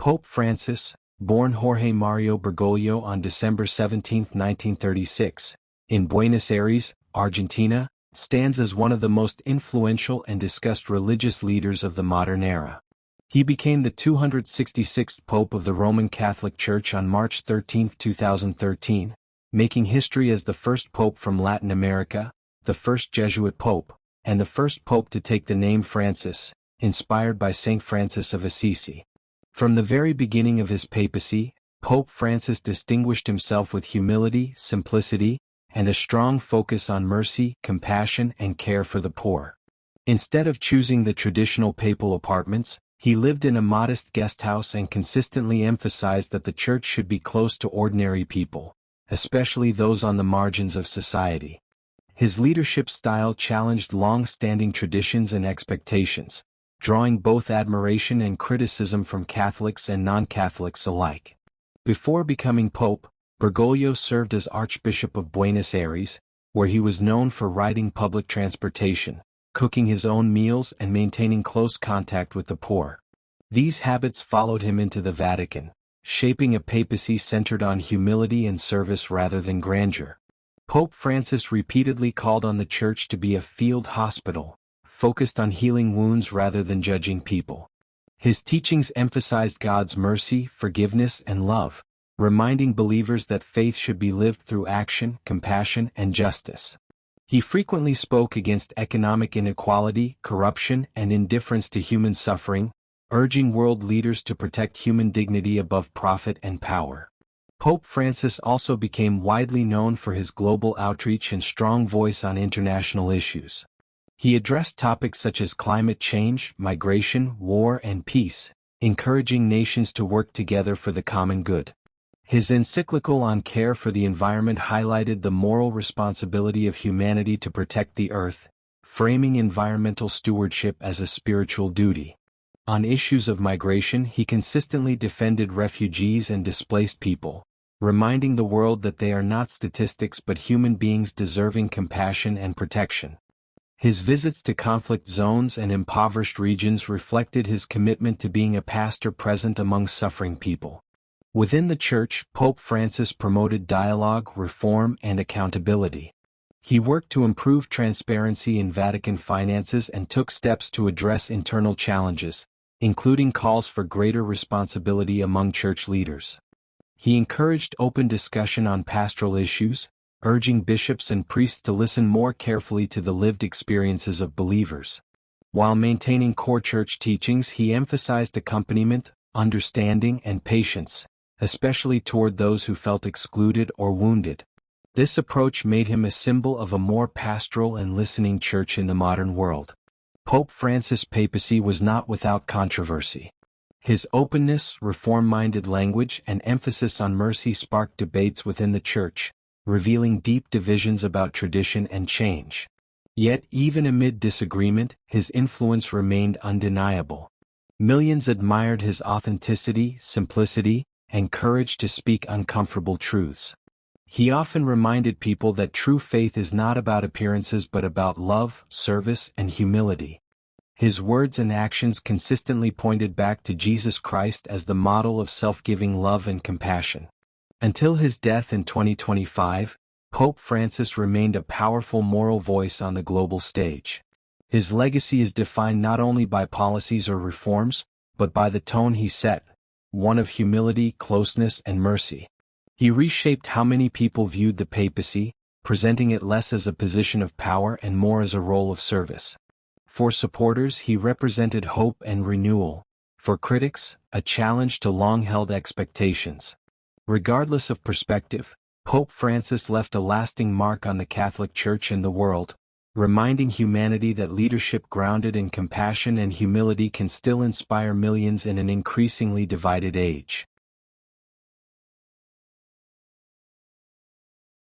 Pope Francis, born Jorge Mario Bergoglio on December 17, 1936, in Buenos Aires, Argentina, stands as one of the most influential and discussed religious leaders of the modern era. He became the 266th Pope of the Roman Catholic Church on March 13, 2013, making history as the first Pope from Latin America, the first Jesuit Pope, and the first Pope to take the name Francis, inspired by Saint Francis of Assisi. From the very beginning of his papacy, Pope Francis distinguished himself with humility, simplicity, and a strong focus on mercy, compassion, and care for the poor. Instead of choosing the traditional papal apartments, he lived in a modest guesthouse and consistently emphasized that the church should be close to ordinary people, especially those on the margins of society. His leadership style challenged long-standing traditions and expectations, drawing both admiration and criticism from Catholics and non-Catholics alike. Before becoming Pope, Bergoglio served as Archbishop of Buenos Aires, where he was known for riding public transportation, cooking his own meals and maintaining close contact with the poor. These habits followed him into the Vatican, shaping a papacy centered on humility and service rather than grandeur. Pope Francis repeatedly called on the Church to be a field hospital, focused on healing wounds rather than judging people. His teachings emphasized God's mercy, forgiveness, and love, reminding believers that faith should be lived through action, compassion, and justice. He frequently spoke against economic inequality, corruption, and indifference to human suffering, urging world leaders to protect human dignity above profit and power. Pope Francis also became widely known for his global outreach and strong voice on international issues. He addressed topics such as climate change, migration, war, and peace, encouraging nations to work together for the common good. His encyclical on care for the environment highlighted the moral responsibility of humanity to protect the earth, framing environmental stewardship as a spiritual duty. On issues of migration, he consistently defended refugees and displaced people, reminding the world that they are not statistics but human beings deserving compassion and protection. His visits to conflict zones and impoverished regions reflected his commitment to being a pastor present among suffering people. Within the Church, Pope Francis promoted dialogue, reform, and accountability. He worked to improve transparency in Vatican finances and took steps to address internal challenges, including calls for greater responsibility among church leaders. He encouraged open discussion on pastoral issues, urging bishops and priests to listen more carefully to the lived experiences of believers. While maintaining core church teachings, he emphasized accompaniment, understanding, and patience, especially toward those who felt excluded or wounded. This approach made him a symbol of a more pastoral and listening church in the modern world. Pope Francis' papacy was not without controversy. His openness, reform-minded language, and emphasis on mercy sparked debates within the Church, revealing deep divisions about tradition and change. Yet, even amid disagreement, his influence remained undeniable. Millions admired his authenticity, simplicity, and courage to speak uncomfortable truths. He often reminded people that true faith is not about appearances but about love, service, and humility. His words and actions consistently pointed back to Jesus Christ as the model of self-giving love and compassion. Until his death in 2025, Pope Francis remained a powerful moral voice on the global stage. His legacy is defined not only by policies or reforms, but by the tone he set, one of humility, closeness, and mercy. He reshaped how many people viewed the papacy, presenting it less as a position of power and more as a role of service. For supporters, he represented hope and renewal. For critics, a challenge to long-held expectations. Regardless of perspective, Pope Francis left a lasting mark on the Catholic Church and the world, reminding humanity that leadership grounded in compassion and humility can still inspire millions in an increasingly divided age.